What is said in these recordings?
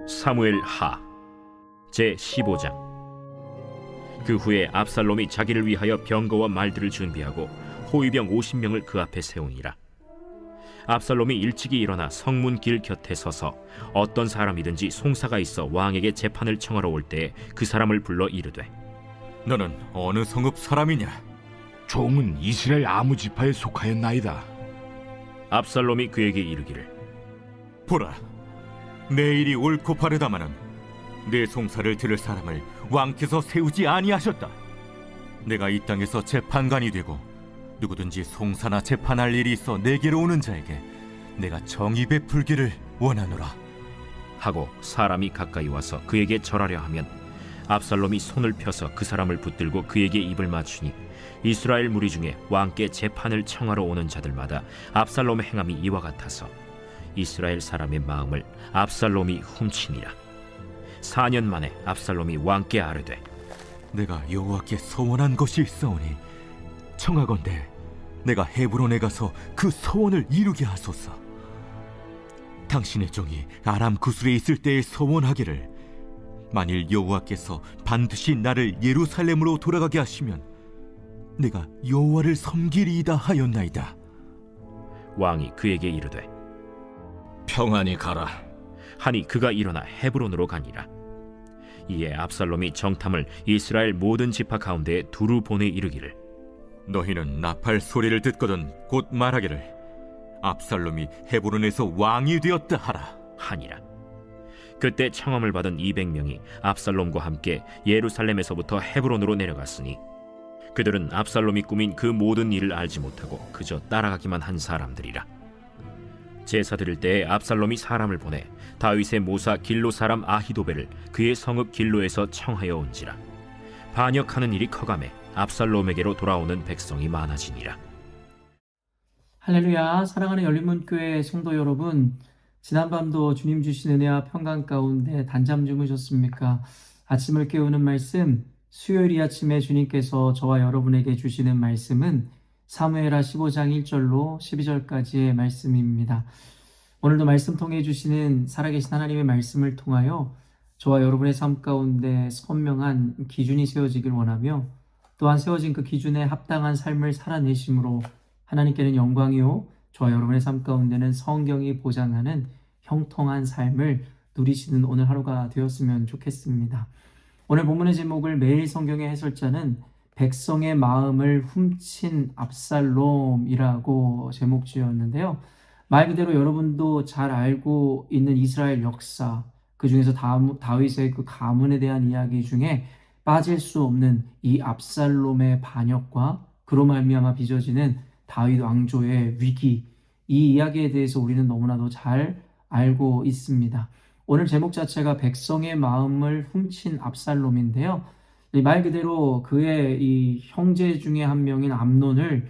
사무엘 하 제15장. 그 후에 압살롬이 자기를 위하여 병거와 말들을 준비하고 호위병 50명을 그 앞에 세우니라. 압살롬이 일찍이 일어나 성문 길 곁에 서서 어떤 사람이든지 송사가 있어 왕에게 재판을 청하러 올 때에 그 사람을 불러 이르되, 너는 어느 성읍 사람이냐? 종은 이스라엘 아무 지파에 속하였나이다. 압살롬이 그에게 이르기를, 보라, 내 일이 옳고 바르다마는 내 송사를 들을 사람을 왕께서 세우지 아니하셨다. 내가 이 땅에서 재판관이 되고 누구든지 송사나 재판할 일이 있어 내게로 오는 자에게 내가 정의 베풀기를 원하노라 하고 사람이 가까이 와서 그에게 절하려 하면 압살롬이 손을 펴서 그 사람을 붙들고 그에게 입을 맞추니 이스라엘 무리 중에 왕께 재판을 청하러 오는 자들마다 압살롬의 행함이 이와 같아서 이스라엘 사람의 마음을 압살롬이 훔치니라. 4년 만에 압살롬이 왕께 아뢰되, 내가 여호와께 서원한 것이 있사오니 청하건대 내가 헤브론에 가서 그 서원을 이루게 하소서. 당신의 종이 아람 구술에 있을 때에 서원하기를, 만일 여호와께서 반드시 나를 예루살렘으로 돌아가게 하시면 내가 여호와를 섬기리이다 하였나이다. 왕이 그에게 이르되, 평안히 가라. 하니 그가 일어나 헤브론으로 가니라. 이에 압살롬이 정탐을 이스라엘 모든 지파 가운데에 두루 보내 이르기를, 너희는 나팔 소리를 듣거든 곧 말하기를, 압살롬이 헤브론에서 왕이 되었다 하라 하니라. 그때 청함을 받은 200명이 압살롬과 함께 예루살렘에서부터 헤브론으로 내려갔으니 그들은 압살롬이 꾸민 그 모든 일을 알지 못하고 그저 따라가기만 한 사람들이라. 제사 드릴 때에 압살롬이 사람을 보내 다윗의 모사 길로 사람 아히도벨을 그의 성읍 길로에서 청하여 온지라. 반역하는 일이 커가매 압살롬에게로 돌아오는 백성이 많아지니라. 할렐루야. 사랑하는 열린문교회 성도 여러분, 지난밤도 주님 주신 은혜와 평강 가운데 단잠 주무셨습니까? 아침을 깨우는 말씀, 수요일 이 아침에 주님께서 저와 여러분에게 주시는 말씀은 사무엘하 15장 1절로 12절까지의 말씀입니다. 오늘도 말씀 통해 주시는 살아계신 하나님의 말씀을 통하여 저와 여러분의 삶 가운데 선명한 기준이 세워지길 원하며, 또한 세워진 그 기준에 합당한 삶을 살아내심으로 하나님께는 영광이요, 저와 여러분의 삶 가운데는 성경이 보장하는 형통한 삶을 누리시는 오늘 하루가 되었으면 좋겠습니다. 오늘 본문의 제목을 매일 성경의 해설자는 백성의 마음을 훔친 압살롬이라고 제목 지었는데요. 말 그대로 여러분도 잘 알고 있는 이스라엘 역사, 그 중에서 다윗의 그 가문에 대한 이야기 중에 빠질 수 없는 이 압살롬의 반역과 그로 말미암아 빚어지는 다윗 왕조의 위기, 이 이야기에 대해서 우리는 너무나도 잘 알고 있습니다. 오늘 제목 자체가 백성의 마음을 훔친 압살롬인데요. 말 그대로 그의 이 형제 중에 한 명인 암논을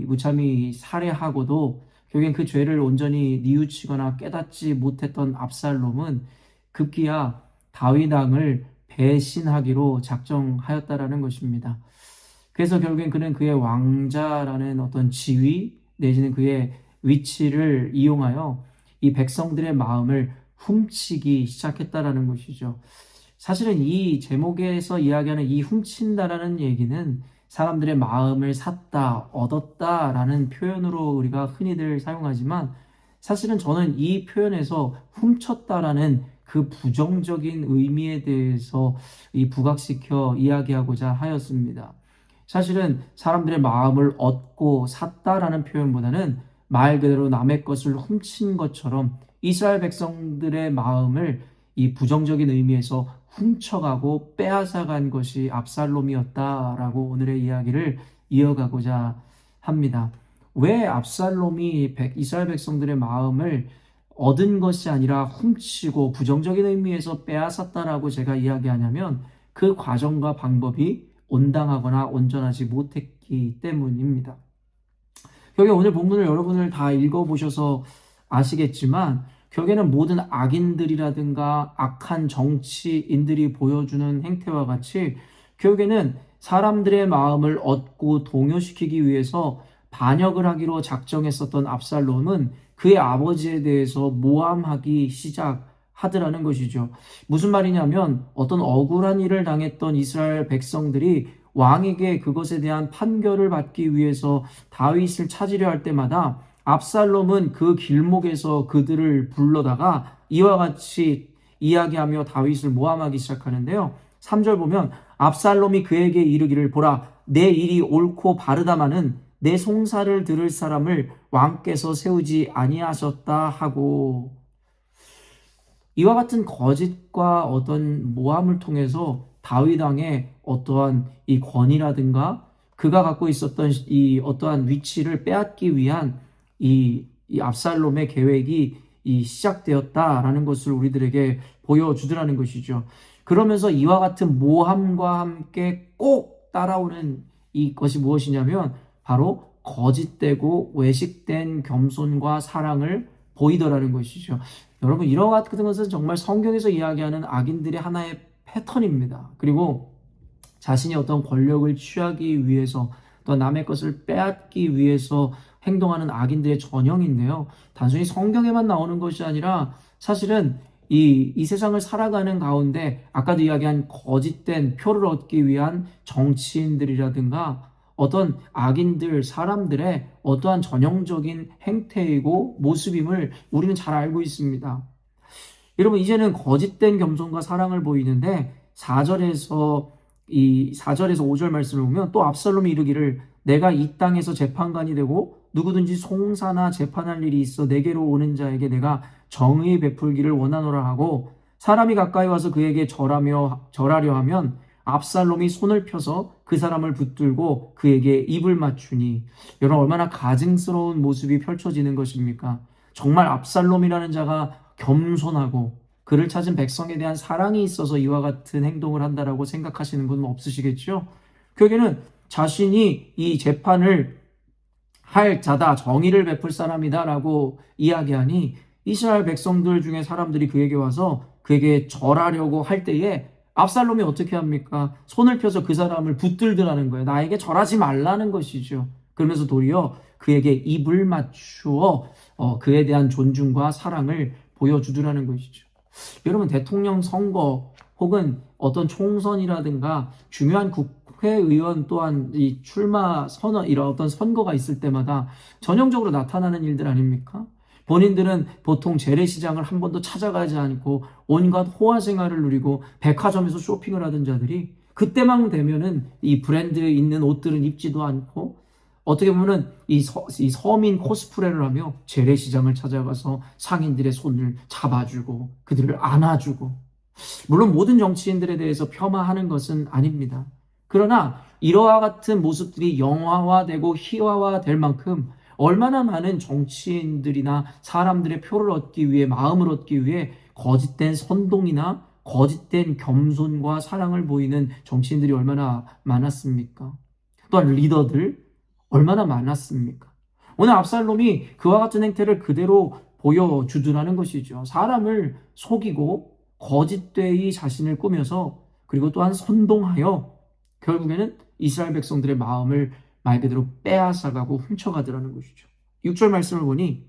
무참히 살해하고도 결국엔 그 죄를 온전히 뉘우치거나 깨닫지 못했던 압살롬은 급기야 다윗 왕을 배신하기로 작정하였다라는 것입니다. 그래서 결국엔 그는 그의 왕자라는 어떤 지위 내지는 그의 위치를 이용하여 이 백성들의 마음을 훔치기 시작했다라는 것이죠. 사실은 이 제목에서 이야기하는 이 훔친다라는 얘기는 사람들의 마음을 샀다, 얻었다라는 표현으로 우리가 흔히들 사용하지만, 사실은 저는 이 표현에서 훔쳤다라는 그 부정적인 의미에 대해서 부각시켜 이야기하고자 하였습니다. 사실은 사람들의 마음을 얻고 샀다라는 표현보다는 말 그대로 남의 것을 훔친 것처럼 이스라엘 백성들의 마음을 이 부정적인 의미에서 훔쳐가고 빼앗아간 것이 압살롬이었다라고 오늘의 이야기를 이어가고자 합니다. 왜 압살롬이 이스라엘 백성들의 마음을 얻은 것이 아니라 훔치고 부정적인 의미에서 빼앗았다라고 제가 이야기하냐면, 그 과정과 방법이 온당하거나 온전하지 못했기 때문입니다. 여기 오늘 본문을 여러분을 다 읽어보셔서 아시겠지만 결국에는 모든 악인들이라든가 악한 정치인들이 보여주는 행태와 같이 결국에는 사람들의 마음을 얻고 동요시키기 위해서 반역을 하기로 작정했었던 압살롬은 그의 아버지에 대해서 모함하기 시작합니다. 하더라는 것이죠. 무슨 말이냐면 어떤 억울한 일을 당했던 이스라엘 백성들이 왕에게 그것에 대한 판결을 받기 위해서 다윗을 찾으려 할 때마다 압살롬은 그 길목에서 그들을 불러다가 이와 같이 이야기하며 다윗을 모함하기 시작하는데요. 3절 보면 압살롬이 그에게 이르기를 보라 내 일이 옳고 바르다마는 내 송사를 들을 사람을 왕께서 세우지 아니하셨다 하고 이와 같은 거짓과 어떤 모함을 통해서 다윗 왕의 어떠한 이 권위라든가 그가 갖고 있었던 이 어떠한 위치를 빼앗기 위한 이 압살롬의 계획이 시작되었다라는 것을 우리들에게 보여주더라는 것이죠. 그러면서 이와 같은 모함과 함께 꼭 따라오는 이것이 무엇이냐면 바로 거짓되고 외식된 겸손과 사랑을 보이더라는 것이죠. 여러분 이런 같은 것은 정말 성경에서 이야기하는 악인들의 하나의 패턴입니다. 그리고 자신이 어떤 권력을 취하기 위해서 또 남의 것을 빼앗기 위해서 행동하는 악인들의 전형인데요. 단순히 성경에만 나오는 것이 아니라 사실은 이 세상을 살아가는 가운데 아까도 이야기한 거짓된 표를 얻기 위한 정치인들이라든가 어떤 악인들, 사람들의 어떠한 전형적인 행태이고 모습임을 우리는 잘 알고 있습니다. 여러분 이제는 거짓된 겸손과 사랑을 보이는데 4절에서 5절 말씀을 보면 또 압살롬이 이르기를 내가 이 땅에서 재판관이 되고 누구든지 송사나 재판할 일이 있어 내게로 오는 자에게 내가 정의 베풀기를 원하노라 하고 사람이 가까이 와서 그에게 절하려 하면 압살롬이 손을 펴서 그 사람을 붙들고 그에게 입을 맞추니 여러분 얼마나 가증스러운 모습이 펼쳐지는 것입니까? 정말 압살롬이라는 자가 겸손하고 그를 찾은 백성에 대한 사랑이 있어서 이와 같은 행동을 한다라고 생각하시는 분은 없으시겠죠? 그에게는 자신이 이 재판을 할 자다, 정의를 베풀 사람이다라고 이야기하니 이스라엘 백성들 중에 사람들이 그에게 와서 그에게 절하려고 할 때에 압살롬이 어떻게 합니까? 손을 펴서 그 사람을 붙들더라는 거예요. 나에게 절하지 말라는 것이죠. 그러면서 도리어 그에게 입을 맞추어 그에 대한 존중과 사랑을 보여주더라는 것이죠. 여러분 대통령 선거 혹은 어떤 총선이라든가 중요한 국회의원 또한 이 출마 선언 이런 어떤 선거가 있을 때마다 전형적으로 나타나는 일들 아닙니까? 본인들은 보통 재래시장을 한 번도 찾아가지 않고 온갖 호화 생활을 누리고 백화점에서 쇼핑을 하던 자들이 그때만 되면은 이 브랜드 있는 옷들은 입지도 않고 어떻게 보면은 이 서민 코스프레를 하며 재래시장을 찾아가서 상인들의 손을 잡아주고 그들을 안아주고 물론 모든 정치인들에 대해서 폄하하는 것은 아닙니다. 그러나 이러한 같은 모습들이 영화화되고 희화화될 만큼 얼마나 많은 정치인들이나 사람들의 표를 얻기 위해 마음을 얻기 위해 거짓된 선동이나 거짓된 겸손과 사랑을 보이는 정치인들이 얼마나 많았습니까? 또한 리더들 얼마나 많았습니까? 오늘 압살롬이 그와 같은 행태를 그대로 보여주더라는 것이죠. 사람을 속이고 거짓되이 자신을 꾸며서 그리고 또한 선동하여 결국에는 이스라엘 백성들의 마음을 말 그대로 빼앗아가고 훔쳐가더라는 것이죠. 6절 말씀을 보니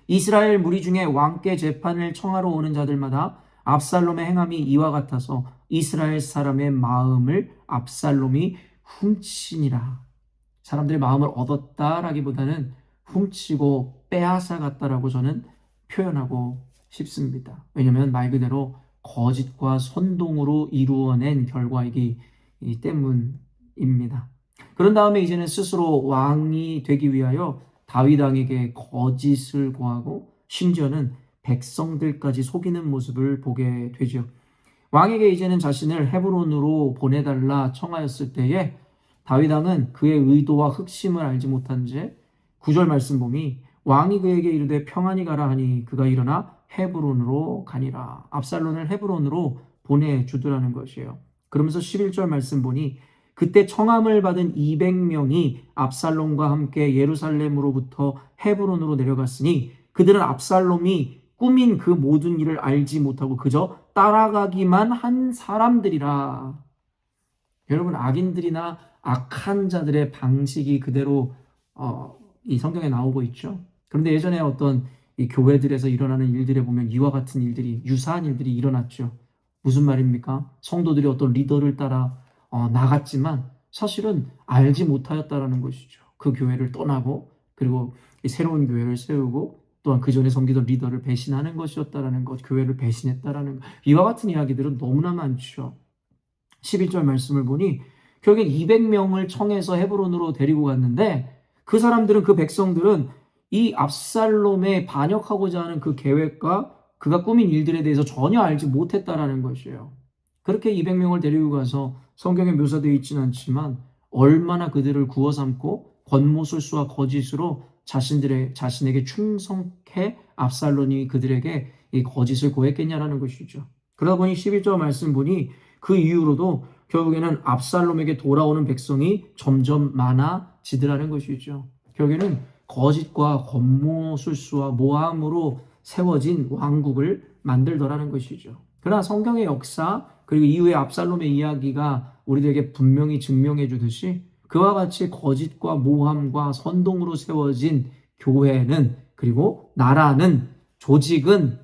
이스라엘 무리 중에 왕께 재판을 청하러 오는 자들마다 압살롬의 행함이 이와 같아서 이스라엘 사람의 마음을 압살롬이 훔치니라. 사람들의 마음을 얻었다라기보다는 훔치고 빼앗아갔다라고 저는 표현하고 싶습니다. 왜냐하면 말 그대로 거짓과 선동으로 이루어낸 결과이기 때문입니다. 그런 다음에 이제는 스스로 왕이 되기 위하여 다윗 왕에게 거짓을 고하고 심지어는 백성들까지 속이는 모습을 보게 되죠. 왕에게 이제는 자신을 헤브론으로 보내달라 청하였을 때에 다윗 왕은 그의 의도와 흑심을 알지 못한 채 9절 말씀 보니 왕이 그에게 이르되 평안히 가라 하니 그가 일어나 헤브론으로 가니라. 압살롬을 헤브론으로 보내주더라는 것이에요. 그러면서 11절 말씀 보니 그때 청함을 받은 200명이 압살롬과 함께 예루살렘으로부터 헤브론으로 내려갔으니 그들은 압살롬이 꾸민 그 모든 일을 알지 못하고 그저 따라가기만 한 사람들이라. 여러분 악인들이나 악한 자들의 방식이 그대로 이 성경에 나오고 있죠. 그런데 예전에 어떤 이 교회들에서 일어나는 일들에 보면 이와 같은 일들이, 유사한 일들이 일어났죠. 무슨 말입니까? 성도들이 어떤 리더를 따라 나갔지만 사실은 알지 못하였다라는 것이죠. 그 교회를 떠나고 그리고 이 새로운 교회를 세우고 또한 그 전에 섬기던 리더를 배신하는 것이었다라는 것, 교회를 배신했다라는 것. 이와 같은 이야기들은 너무나 많죠. 11절 말씀을 보니 결국엔 200명을 청해서 헤브론으로 데리고 갔는데 그 사람들은, 그 백성들은 이 압살롬에 반역하고자 하는 그 계획과 그가 꾸민 일들에 대해서 전혀 알지 못했다라는 것이에요. 그렇게 200명을 데리고 가서 성경에 묘사되어 있지는 않지만 얼마나 그들을 구워 삼고 권모술수와 거짓으로 자신에게 충성해 압살롬이 그들에게 이 거짓을 고했겠냐라는 것이죠. 그러다 보니 11절 말씀 보니 그 이후로도 결국에는 압살롬에게 돌아오는 백성이 점점 많아지더라는 것이죠. 결국에는 거짓과 권모술수와 모함으로 세워진 왕국을 만들더라는 것이죠. 그러나 성경의 역사 그리고 이후의 압살롬의 이야기가 우리들에게 분명히 증명해 주듯이 그와 같이 거짓과 모함과 선동으로 세워진 교회는, 그리고 나라는, 조직은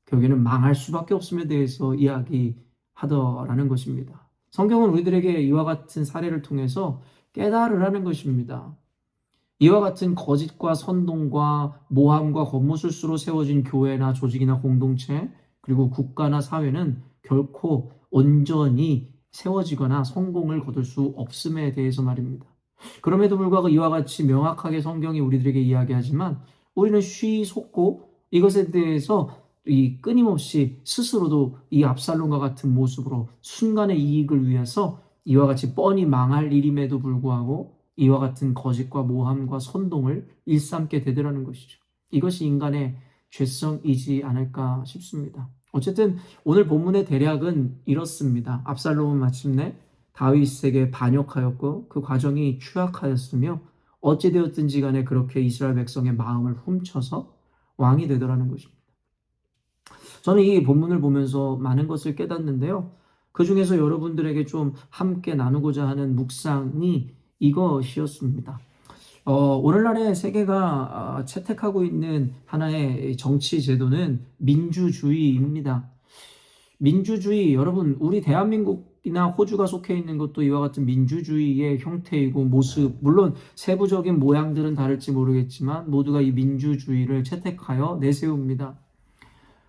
결국에는 망할 수밖에 없음에 대해서 이야기하더라는 것입니다. 성경은 우리들에게 이와 같은 사례를 통해서 깨달으라는 것입니다. 이와 같은 거짓과 선동과 모함과 권모술수로 세워진 교회나 조직이나 공동체 그리고 국가나 사회는 결코 온전히 세워지거나 성공을 거둘 수 없음에 대해서 말입니다. 그럼에도 불구하고 이와 같이 명확하게 성경이 우리들에게 이야기하지만 우리는 쉬이 속고 이것에 대해서 끊임없이 스스로도 이 압살롬과 같은 모습으로 순간의 이익을 위해서 이와 같이 뻔히 망할 일임에도 불구하고 이와 같은 거짓과 모함과 선동을 일삼게 되더라는 것이죠. 이것이 인간의 죄성이지 않을까 싶습니다. 어쨌든 오늘 본문의 대략은 이렇습니다. 압살롬은 마침내 다윗에게 반역하였고 그 과정이 추악하였으며 어찌되었든지 간에 그렇게 이스라엘 백성의 마음을 훔쳐서 왕이 되더라는 것입니다. 저는 이 본문을 보면서 많은 것을 깨닫는데요. 그 중에서 여러분들에게 좀 함께 나누고자 하는 묵상이 이것이었습니다. 오늘날의 세계가 채택하고 있는 하나의 정치 제도는 민주주의입니다. 민주주의, 여러분, 우리 대한민국이나 호주가 속해 있는 것도 이와 같은 민주주의의 형태이고 모습, 물론 세부적인 모양들은 다를지 모르겠지만 모두가 이 민주주의를 채택하여 내세웁니다.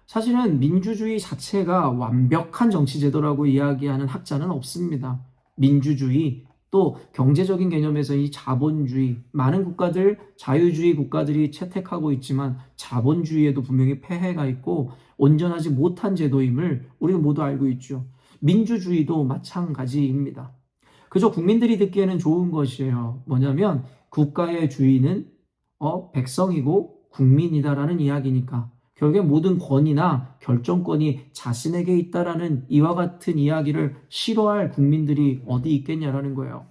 사실은 민주주의 자체가 완벽한 정치 제도라고 이야기하는 학자는 없습니다. 민주주의, 또 경제적인 개념에서 이 자본주의, 많은 국가들, 자유주의 국가들이 채택하고 있지만 자본주의에도 분명히 폐해가 있고 온전하지 못한 제도임을 우리는 모두 알고 있죠. 민주주의도 마찬가지입니다. 그저 국민들이 듣기에는 좋은 것이에요. 뭐냐면 국가의 주인은 백성이고 국민이다라는 이야기니까 결국에 모든 권위나 결정권이 자신에게 있다라는 이와 같은 이야기를 싫어할 국민들이 어디 있겠냐라는 거예요.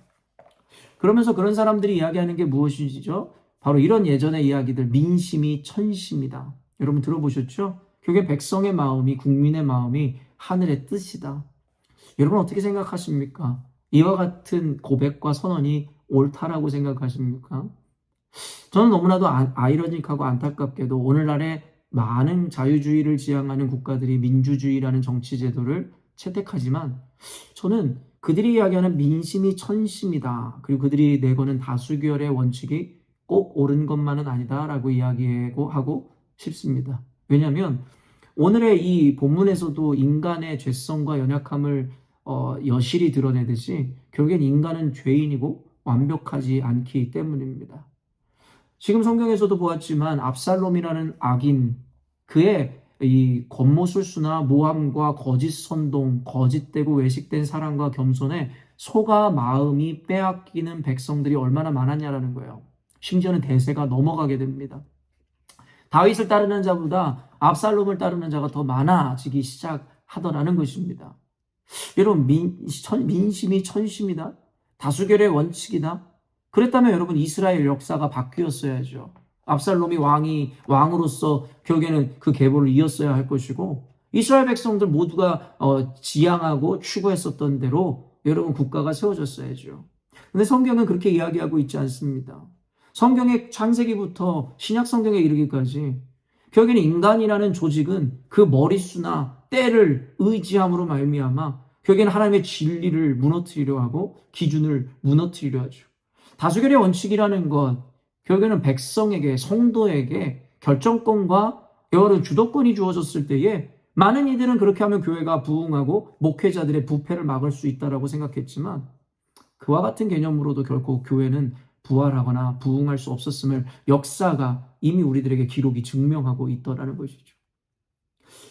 그러면서 그런 사람들이 이야기하는 게 무엇이죠? 바로 이런 예전의 이야기들, 민심이 천심이다. 여러분 들어보셨죠? 결국에 백성의 마음이, 국민의 마음이 하늘의 뜻이다. 여러분 어떻게 생각하십니까? 이와 같은 고백과 선언이 옳다라고 생각하십니까? 저는 너무나도 아이러니하고 안타깝게도 오늘날의 많은 자유주의를 지향하는 국가들이 민주주의라는 정치 제도를 채택하지만 저는 그들이 이야기하는 민심이 천심이다. 그리고 그들이 내거는 다수결의 원칙이 꼭 옳은 것만은 아니다라고 이야기하고 싶습니다. 왜냐하면 오늘의 이 본문에서도 인간의 죄성과 연약함을 여실히 드러내듯이 결국엔 인간은 죄인이고 완벽하지 않기 때문입니다. 지금 성경에서도 보았지만 압살롬이라는 악인, 그의 이 권모술수나 모함과 거짓 선동, 거짓되고 외식된 사랑과 겸손에 속아 마음이 빼앗기는 백성들이 얼마나 많았냐라는 거예요. 심지어는 대세가 넘어가게 됩니다. 다윗을 따르는 자보다 압살롬을 따르는 자가 더 많아지기 시작하더라는 것입니다. 여러분, 민심이 천심이다? 다수결의 원칙이다? 그랬다면 여러분 이스라엘 역사가 바뀌었어야죠. 압살롬이 왕으로서 결국에는 그 계보를 이었어야 할 것이고 이스라엘 백성들 모두가 지향하고 추구했었던 대로 여러분 국가가 세워졌어야죠. 근데 성경은 그렇게 이야기하고 있지 않습니다. 성경의 창세기부터 신약 성경에 이르기까지 결국에는 인간이라는 조직은 그 머릿수나 때를 의지함으로 말미암아 결국에는 하나님의 진리를 무너뜨리려 하고 기준을 무너뜨리려 하죠. 다수결의 원칙이라는 것, 결국에는 백성에게, 성도에게 결정권과 여러 주도권이 주어졌을 때에 많은 이들은 그렇게 하면 교회가 부흥하고 목회자들의 부패를 막을 수 있다고 생각했지만 그와 같은 개념으로도 결코 교회는 부활하거나 부흥할 수 없었음을 역사가 이미 우리들에게 기록이 증명하고 있더라는 것이죠.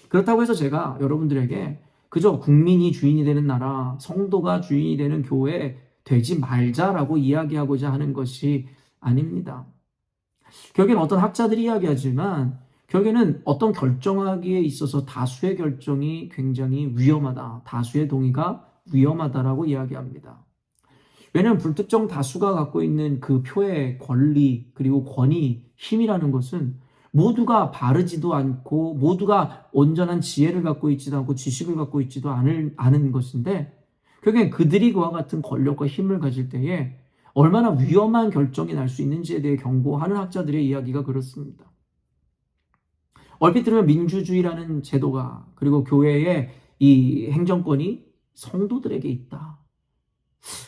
그렇다고 해서 제가 여러분들에게 그저 국민이 주인이 되는 나라, 성도가 주인이 되는 교회 되지 말자라고 이야기하고자 하는 것이 아닙니다. 결국에는 어떤 학자들이 이야기하지만 결국에는 어떤 결정하기에 있어서 다수의 결정이 굉장히 위험하다. 다수의 동의가 위험하다라고 이야기합니다. 왜냐하면 불특정 다수가 갖고 있는 그 표의 권리 그리고 권위, 힘이라는 것은 모두가 바르지도 않고 모두가 온전한 지혜를 갖고 있지도 않고 지식을 갖고 있지도 않은 것인데 결국엔 그들이 그와 같은 권력과 힘을 가질 때에 얼마나 위험한 결정이 날 수 있는지에 대해 경고하는 학자들의 이야기가 그렇습니다. 얼핏 들으면 민주주의라는 제도가 그리고 교회의 이 행정권이 성도들에게 있다.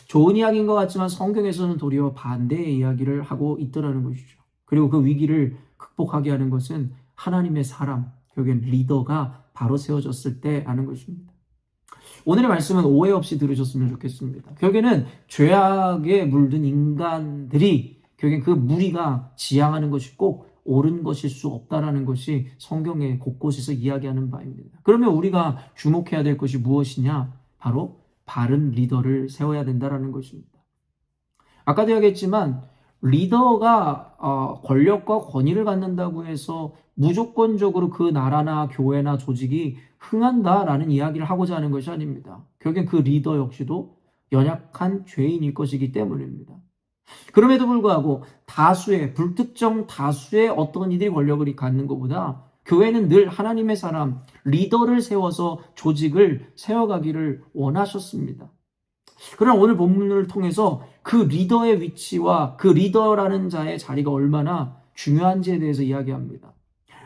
좋은 이야기인 것 같지만 성경에서는 도리어 반대의 이야기를 하고 있더라는 것이죠. 그리고 그 위기를 극복하게 하는 것은 하나님의 사람, 결국엔 리더가 바로 세워졌을 때라는 것입니다. 오늘의 말씀은 오해 없이 들으셨으면 좋겠습니다. 결국에는 죄악에 물든 인간들이 결국엔 그 무리가 지향하는 것이 꼭 옳은 것일 수 없다라는 것이 성경의 곳곳에서 이야기하는 바입니다. 그러면 우리가 주목해야 될 것이 무엇이냐? 바로 바른 리더를 세워야 된다라는 것입니다. 아까도 이야기했지만 리더가 권력과 권위를 갖는다고 해서 무조건적으로 그 나라나 교회나 조직이 흥한다라는 이야기를 하고자 하는 것이 아닙니다. 결국엔 그 리더 역시도 연약한 죄인일 것이기 때문입니다. 그럼에도 불구하고 다수의 불특정 다수의 어떤 이들이 권력을 갖는 것보다 교회는 늘 하나님의 사람, 리더를 세워서 조직을 세워가기를 원하셨습니다. 그러나 오늘 본문을 통해서 그 리더의 위치와 그 리더라는 자의 자리가 얼마나 중요한지에 대해서 이야기합니다.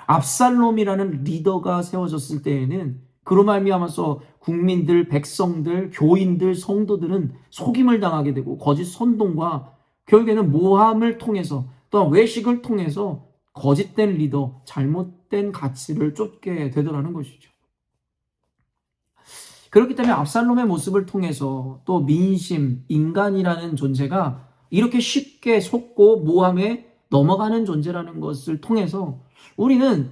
압살롬이라는 리더가 세워졌을 때에는 그로 말미암아서 국민들, 백성들, 교인들, 성도들은 속임을 당하게 되고 거짓 선동과 결국에는 모함을 통해서 또한 외식을 통해서 거짓된 리더, 잘못된 가치를 쫓게 되더라는 것이죠. 그렇기 때문에 압살롬의 모습을 통해서 또 민심, 인간이라는 존재가 이렇게 쉽게 속고 모함에 넘어가는 존재라는 것을 통해서 우리는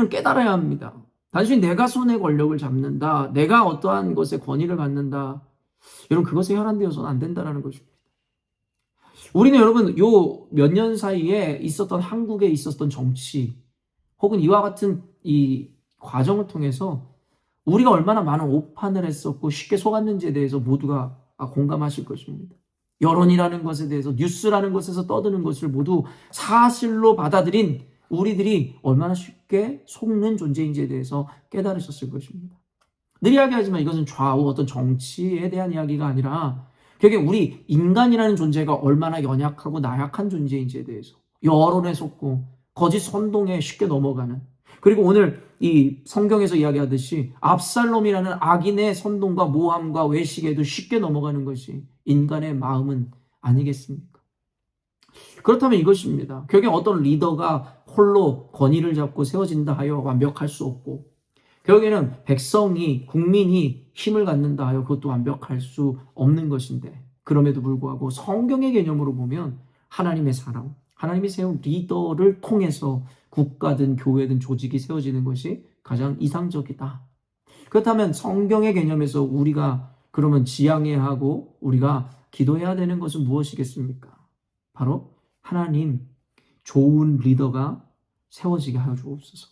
깨달아야 합니다. 단순히 내가 손에 권력을 잡는다, 내가 어떠한 것에 권위를 갖는다, 여러분 그것에 혈안되어서는 안 된다는 것입니다. 우리는 여러분 요 몇 년 사이에 있었던 한국에 있었던 정치 혹은 이와 같은 이 과정을 통해서 우리가 얼마나 많은 오판을 했었고 쉽게 속았는지에 대해서 모두가 공감하실 것입니다. 여론이라는 것에 대해서 뉴스라는 것에서 떠드는 것을 모두 사실로 받아들인 우리들이 얼마나 쉽게 속는 존재인지에 대해서 깨달으셨을 것입니다. 늘 이야기하지만 이것은 좌우 어떤 정치에 대한 이야기가 아니라 결국에 우리 인간이라는 존재가 얼마나 연약하고 나약한 존재인지에 대해서 여론에 속고 거짓 선동에 쉽게 넘어가는, 그리고 오늘 이 성경에서 이야기하듯이 압살롬이라는 악인의 선동과 모함과 외식에도 쉽게 넘어가는 것이 인간의 마음은 아니겠습니까? 그렇다면 이것입니다. 결국에 어떤 리더가 홀로 권위를 잡고 세워진다 하여 완벽할 수 없고, 결국에는 백성이, 국민이 힘을 갖는다 하여 그것도 완벽할 수 없는 것인데, 그럼에도 불구하고 성경의 개념으로 보면 하나님의 사람, 하나님이 세운 리더를 통해서 국가든 교회든 조직이 세워지는 것이 가장 이상적이다. 그렇다면 성경의 개념에서 우리가 그러면 지향해야 하고 우리가 기도해야 되는 것은 무엇이겠습니까? 바로 하나님, 좋은 리더가 세워지게 하여 주옵소서.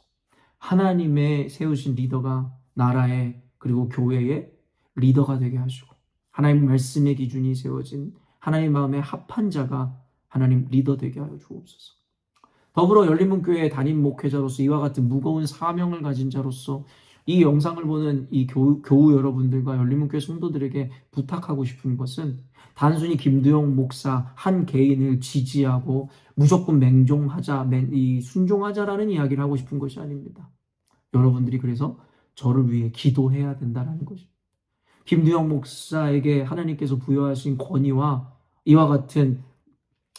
하나님의 세우신 리더가 나라의 그리고 교회의 리더가 되게 하시고, 하나님 말씀의 기준이 세워진 하나님 마음에 합한 자가 하나님 리더 되게 하여 주옵소서. 더불어 열린문교회 담임 목회자로서 이와 같은 무거운 사명을 가진 자로서 이 영상을 보는 이 교우 여러분들과 열린문교회 성도들에게 부탁하고 싶은 것은 단순히 김두영 목사 한 개인을 지지하고 무조건 맹종하자, 순종하자라는 이야기를 하고 싶은 것이 아닙니다. 여러분들이 그래서 저를 위해 기도해야 된다는 것입니다. 김두영 목사에게 하나님께서 부여하신 권위와 이와 같은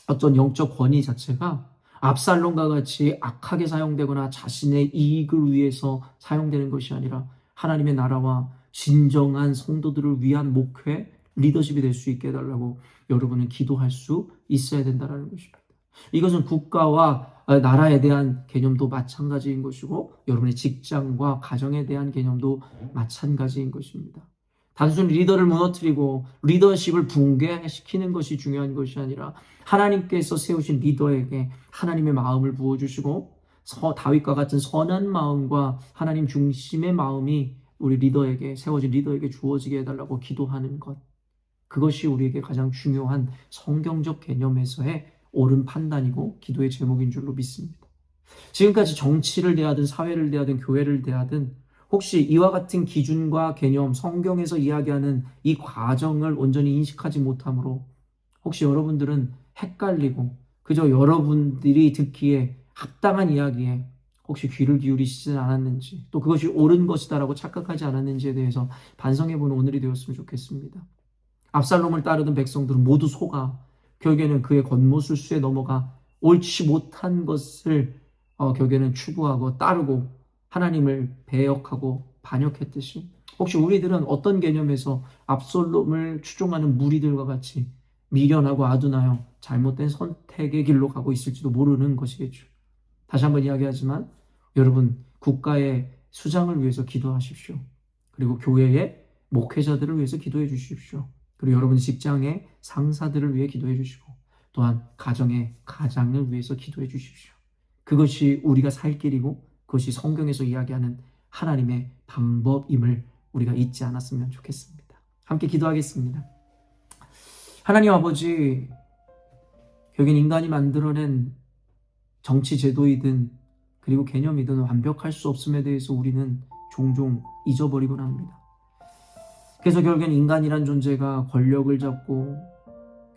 어떤 영적 권위 자체가 압살롬과 같이 악하게 사용되거나 자신의 이익을 위해서 사용되는 것이 아니라 하나님의 나라와 진정한 성도들을 위한 목회, 리더십이 될 수 있게 해달라고 여러분은 기도할 수 있어야 된다는 것입니다. 이것은 국가와 나라에 대한 개념도 마찬가지인 것이고 여러분의 직장과 가정에 대한 개념도 마찬가지인 것입니다. 단순히 리더를 무너뜨리고 리더십을 붕괴시키는 것이 중요한 것이 아니라 하나님께서 세우신 리더에게 하나님의 마음을 부어주시고 다윗과 같은 선한 마음과 하나님 중심의 마음이 우리 리더에게 세워진 리더에게 주어지게 해달라고 기도하는 것, 그것이 우리에게 가장 중요한 성경적 개념에서의 옳은 판단이고 기도의 제목인 줄로 믿습니다. 지금까지 정치를 대하든 사회를 대하든 교회를 대하든 혹시 이와 같은 기준과 개념, 성경에서 이야기하는 이 과정을 온전히 인식하지 못함으로 혹시 여러분들은 헷갈리고 그저 여러분들이 듣기에 합당한 이야기에 혹시 귀를 기울이시진 않았는지, 또 그것이 옳은 것이다라고 착각하지 않았는지에 대해서 반성해보는 오늘이 되었으면 좋겠습니다. 압살롬을 따르던 백성들은 모두 속아 결국에는 그의 겉모술수에 넘어가 옳지 못한 것을 결국에는 추구하고 따르고 하나님을 배역하고 반역했듯이 혹시 우리들은 어떤 개념에서 압살롬을 추종하는 무리들과 같이 미련하고 아둔하여 잘못된 선택의 길로 가고 있을지도 모르는 것이겠죠. 다시 한번 이야기하지만 여러분, 국가의 수장을 위해서 기도하십시오. 그리고 교회의 목회자들을 위해서 기도해 주십시오. 그리고 여러분의 직장의 상사들을 위해 기도해 주시고 또한 가정의 가장을 위해서 기도해 주십시오. 그것이 우리가 살 길이고 그것이 성경에서 이야기하는 하나님의 방법임을 우리가 잊지 않았으면 좋겠습니다. 함께 기도하겠습니다. 하나님 아버지, 결국엔 인간이 만들어낸 정치 제도이든 그리고 개념이든 완벽할 수 없음에 대해서 우리는 종종 잊어버리곤 합니다. 그래서 결국엔 인간이란 존재가 권력을 잡고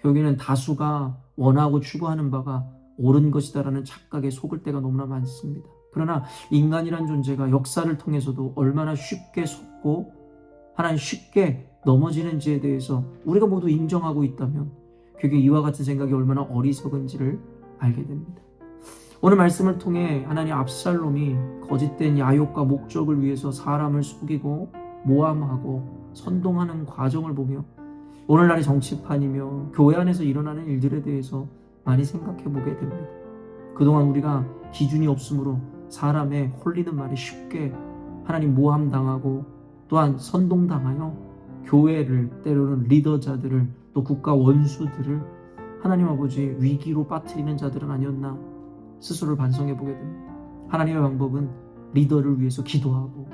결국에는 다수가 원하고 추구하는 바가 옳은 것이다라는 착각에 속을 때가 너무나 많습니다. 그러나 인간이란 존재가 역사를 통해서도 얼마나 쉽게 속고 하나님 쉽게 넘어지는지에 대해서 우리가 모두 인정하고 있다면 그게 이와 같은 생각이 얼마나 어리석은지를 알게 됩니다. 오늘 말씀을 통해 하나님 압살롬이 거짓된 야욕과 목적을 위해서 사람을 속이고 모함하고 선동하는 과정을 보며 오늘날의 정치판이며 교회 안에서 일어나는 일들에 대해서 많이 생각해 보게 됩니다. 그동안 우리가 기준이 없으므로 사람의 홀리는 말이 쉽게 하나님 모함당하고 또한 선동당하여 교회를 때로는 리더자들을 또 국가 원수들을 하나님 아버지 위기로 빠뜨리는 자들은 아니었나 스스로를 반성해 보게 됩니다. 하나님의 방법은 리더를 위해서 기도하고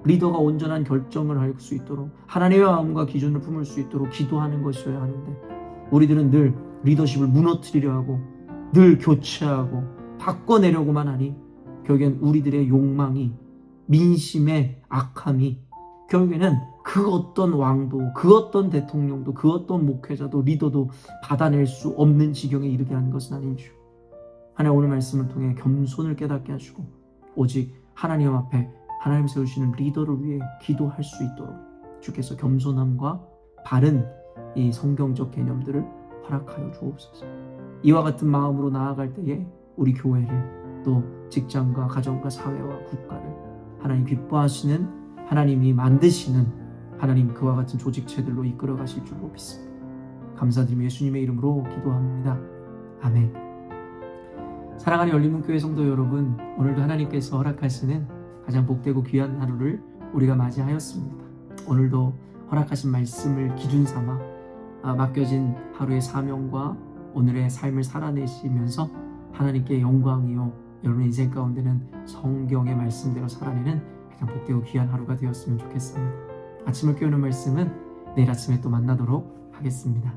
리더가 온전한 결정을 할 수 있도록 하나님의 마음과 기준을 품을 수 있도록 기도하는 것이어야 하는데 우리들은 늘 리더십을 무너뜨리려 하고 늘 교체하고 바꿔내려고만 하니 결국엔 우리들의 욕망이 민심의 악함이 결국에는 그 어떤 왕도 그 어떤 대통령도 그 어떤 목회자도 리더도 받아낼 수 없는 지경에 이르게 하는 것은 아닌 줄 하나님 오늘 말씀을 통해 겸손을 깨닫게 하시고 오직 하나님 앞에 하나님 세우시는 리더를 위해 기도할 수 있도록 주께서 겸손함과 바른 이 성경적 개념들을 허락하여 주옵소서. 이와 같은 마음으로 나아갈 때에 우리 교회를 또 직장과 가정과 사회와 국가를 하나님 기뻐하시는 하나님이 만드시는 하나님 그와 같은 조직체들로 이끌어 가실 줄로 믿습니다. 감사드리며 예수님의 이름으로 기도합니다. 아멘. 사랑하는 열린문교회 성도 여러분, 오늘도 하나님께서 허락하시는 가장 복되고 귀한 하루를 우리가 맞이하였습니다. 오늘도 허락하신 말씀을 기준 삼아 맡겨진 하루의 사명과 오늘의 삶을 살아내시면서 하나님께 영광이요 여러분의 인생 가운데는 성경의 말씀대로 살아내는 가장 복되고 귀한 하루가 되었으면 좋겠습니다. 아침을 깨우는 말씀은 내일 아침에 또 만나도록 하겠습니다.